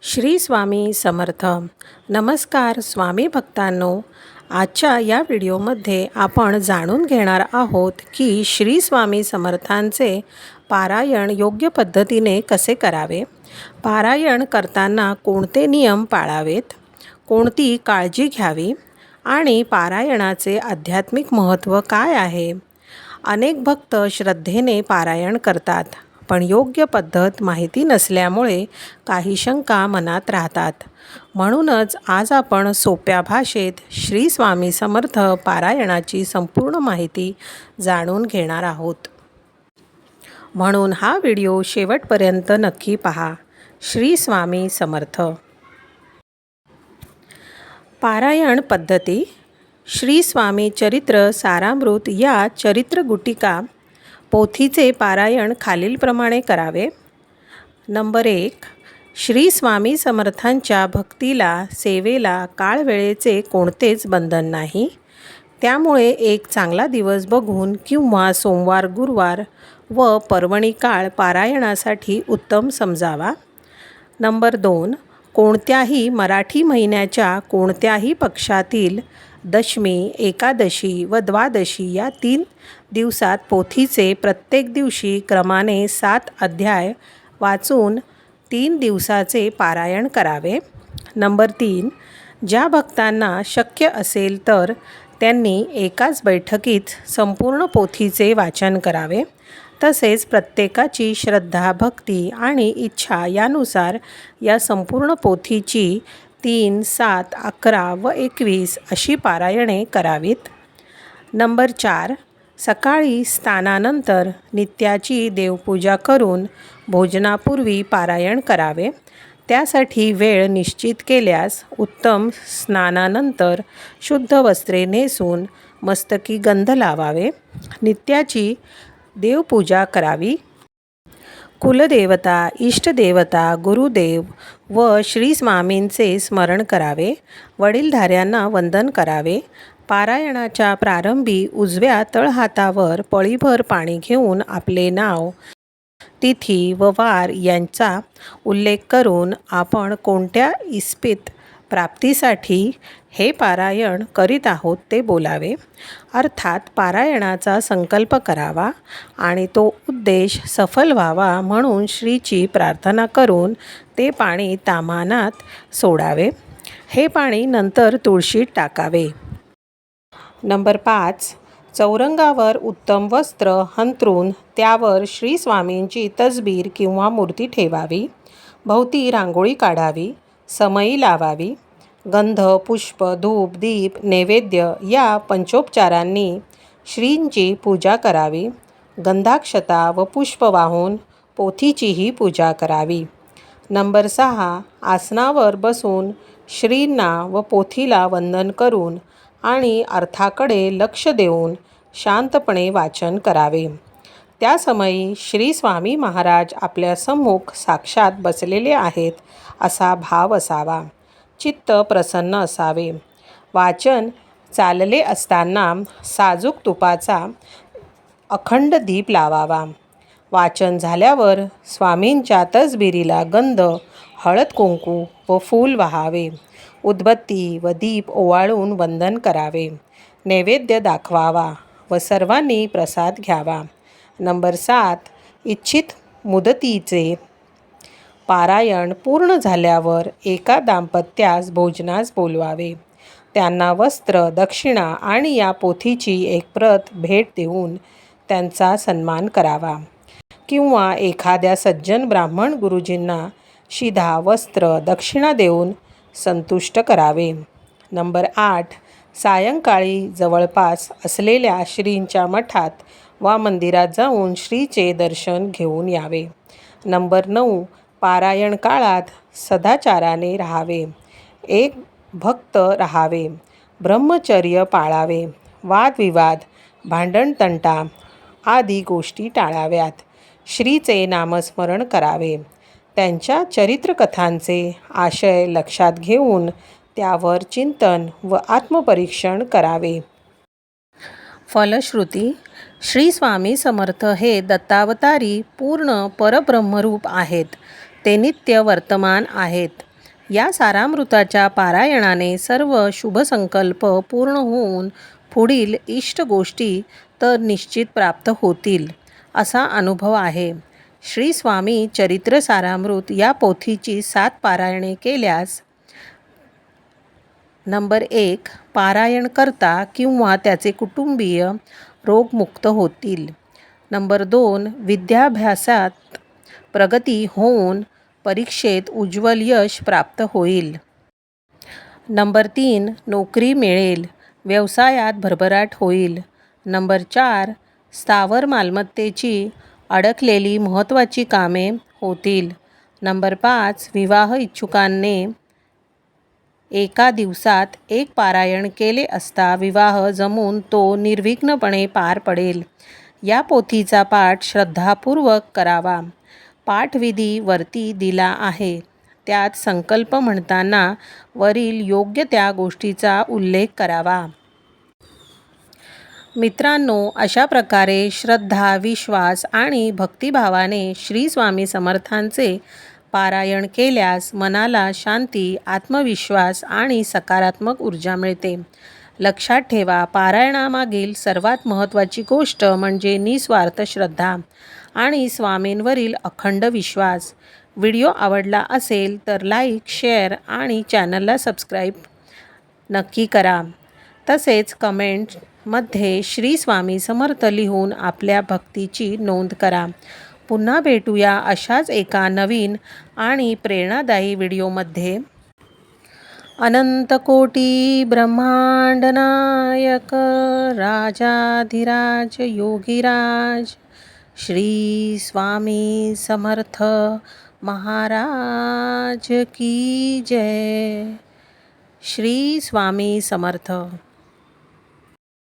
श्री स्वामी समर्थ. नमस्कार स्वामी भक्तांनो. आजच्या या व्हिडिओमध्ये आपण जाणून घेणार आहोत की श्री स्वामी समर्थांचे पारायण योग्य पद्धतीने कसे करावे, पारायण करताना कोणते नियम पाळावेत, कोणती काळजी घ्यावी आणि पारायणाचे आध्यात्मिक महत्त्व काय आहे. अनेक भक्त श्रद्धेने पारायण करतात, पण योग्य पद्धत माहिती नसल्यामुळे काही शंका मनात राहतात. म्हणूनच आज आपण सोप्या भाषेत श्री स्वामी समर्थ पारायणाची संपूर्ण माहिती जाणून घेणार आहोत. म्हणून हा व्हिडिओ शेवटपर्यंत नक्की पहा. श्री स्वामी समर्थ. पारायण पद्धती. श्री स्वामी चरित्र सारामृत या चरित्रगुटिका पोथीचे पारायण खालीलप्रमाणे करावे. नंबर 1. श्री स्वामी समर्थांच्या भक्तीला सेवेला काळवेळेचे कोणतेच बंधन नाही, त्यामुळे एक चांगला दिवस बघून किंवा सोमवार, गुरुवार व पर्वणी काळ पारायणासाठी उत्तम समजावा. नंबर 2. कोणत्याही मराठी महिन्याच्या कोणत्याही पक्षातील दशमी, एकादशी व द्वादशी या 3 दिवसात पोथीचे प्रत्येक दिवशी क्रमाने 7 अध्याय वाचून 3 दिवसाचे पारायण करावे. नंबर 3. ज्या भक्तांना शक्य असेल तर त्यांनी एकाच बैठकीत संपूर्ण पोथीचे वाचन करावे. तसेच प्रत्येकाची श्रद्धा, भक्ती आणि इच्छा यानुसार या संपूर्ण पोथीची 3, 7, 11 व 21 अशी पारायणे करावीत. नंबर 4. सकाळी स्नानानंतर नित्याची देवपूजा करून भोजनापूर्वी पारायण करावे. त्यासाठी वेळ निश्चित केल्यास उत्तम. स्नानानंतर शुद्ध वस्त्रे नेसून मस्तकी गंध लावावे. नित्याची देवपूजा करावी. कुलदेवता, इष्टदेवता, गुरुदेव व श्री स्वामींचे स्मरण करावे. वडीलधाऱ्यांना वंदन करावे. पारायणाच्या प्रारंभी उजव्या तळहातावर पळीभर पाणी घेऊन आपले नाव, तिथी व वार यांचा उल्लेख करून आपण कोणत्या इस्पित प्राप्तीसाठी हे पारायण करीत आहोत ते बोलावे. अर्थात पारायणाचा संकल्प करावा आणि तो उद्देश सफल व्हावा म्हणून श्रीची प्रार्थना करून ते पाणी ताम्हाणात सोडावे. हे पाणी नंतर तुळशीत टाकावे. नंबर 5. चौरंगावर उत्तम वस्त्र अंथरून त्यावर श्री स्वामींची तसबीर किंवा मूर्ती ठेवावी. भोवती रांगोळी काढावी. समई लावावी. गंध, पुष्प, धूप, दीप, नैवेद्य या पंचोपचारांनी श्रींची पूजा करावी. गंधाक्षता व पुष्प वाहून पोथीचीही पूजा करावी. नंबर 6. आसनावर बसून श्रींना व पोथीला वंदन करून आणि अर्थाकडे लक्ष देऊन शांतपणे वाचन करावे. त्या समयी श्री स्वामी महाराज आपल्या सम्मुख साक्षात बसलेले आहेत असा भाव असावा. चित्त प्रसन्न असावे. वाचन चालले असताना साजूक तुपाचा अखंड दीप लावावा. वाचन झाल्यावर स्वामींच्या तसबिरीला गंध, हळद, कुंकू व फूल वाहावे. उदबत्ती व दीप ओवाळून वंदन करावे. नैवेद्य दाखवावा व सर्वांनी प्रसाद घ्यावा. नंबर 7. इच्छित मुदतीचे पारायण पूर्ण झाल्यावर एका दाम्पत्यास भोजनास बोलवावे. त्यांना वस्त्र, दक्षिणा आणि या पोथीची एक प्रत भेट देऊन त्यांचा सन्मान करावा किंवा एखाद्या सज्जन ब्राह्मण गुरुजींना शिधा, वस्त्र, दक्षिणा देऊन संतुष्ट करावे. नंबर 8. सायंकाळी जवळपास असलेल्या श्रींच्या मठात वा मंदिरात जाऊन श्रीचे दर्शन घेऊन यावे. नंबर 9. पारायण काळात सदाचाराने राहावे. एक भक्त राहावे. ब्रह्मचर्य पाळावे. वादविवाद, भांडणतंटा आदी गोष्टी टाळाव्यात. श्रीचे नामस्मरण करावे. त्यांच्या चरित्रकथांचे आशय लक्षात घेऊन त्यावर चिंतन व आत्मपरीक्षण करावे. फलश्रुती. श्री स्वामी समर्थ हे दत्तावतारी पूर्ण परब्रह्मरूप आहेत. ते नित्य वर्तमान आहेत. या सारामृताच्या पारायणाने सर्व शुभसंकल्प पूर्ण होऊन पुढील इष्ट गोष्टी तर निश्चित प्राप्त होतील असा अनुभव आहे. श्री स्वामी चरित्र सारामृत या पोथीची 7 पारायणे केल्यास नंबर 1 पारायणकर्ता किंवा त्याचे कुटुंबीय रोगमुक्त होतील. नंबर 2 विद्याभ्यासात प्रगती होऊन परीक्षेत उज्ज्वल यश प्राप्त होईल. नंबर 3 नोकरी मिळेल, व्यवसायात भरभराट होईल. नंबर 4 स्थावर मालमत्तेची अडकलेली महत्त्वाची कामे होतील. नंबर 5 विवाह इच्छुकांनी एका दिवसात एक पारायण केले असता विवाह जमून तो निर्विघ्नपणे पार पडेल. या पोथीचा पाठ श्रद्धापूर्वक करावा. पाठविधी वरती दिला आहे. त्यात संकल्प म्हणताना वरील योग्य त्या गोष्टीचा उल्लेख करावा. मित्रांनो, अशा प्रकारे श्रद्धा, विश्वास आणि भक्तिभावाने श्री स्वामी समर्थांचे पारायण केल्यास मनाला शांती, आत्मविश्वास आणि सकारात्मक ऊर्जा मिळते. लक्षात ठेवा, पारायणामागील सर्वात महत्त्वाची गोष्ट म्हणजे निस्वार्थ श्रद्धा आणि स्वामींवरील अखंड विश्वास. व्हिडिओ आवडला असेल तर लाईक, शेअर आणि चॅनलला सबस्क्राईब नक्की करा. तसेच कमेंटमध्ये श्री स्वामी समर्थ लिहून आपल्या भक्तीची नोंद करा. पुन्हा भेटूया अशाच एका नवीन आणि प्रेरणादायी व्हिडिओमध्ये. अनंतकोटी ब्रह्मांड नायक राजाधिराज योगीराज श्री स्वामी समर्थ महाराज की जय. श्री स्वामी समर्थ.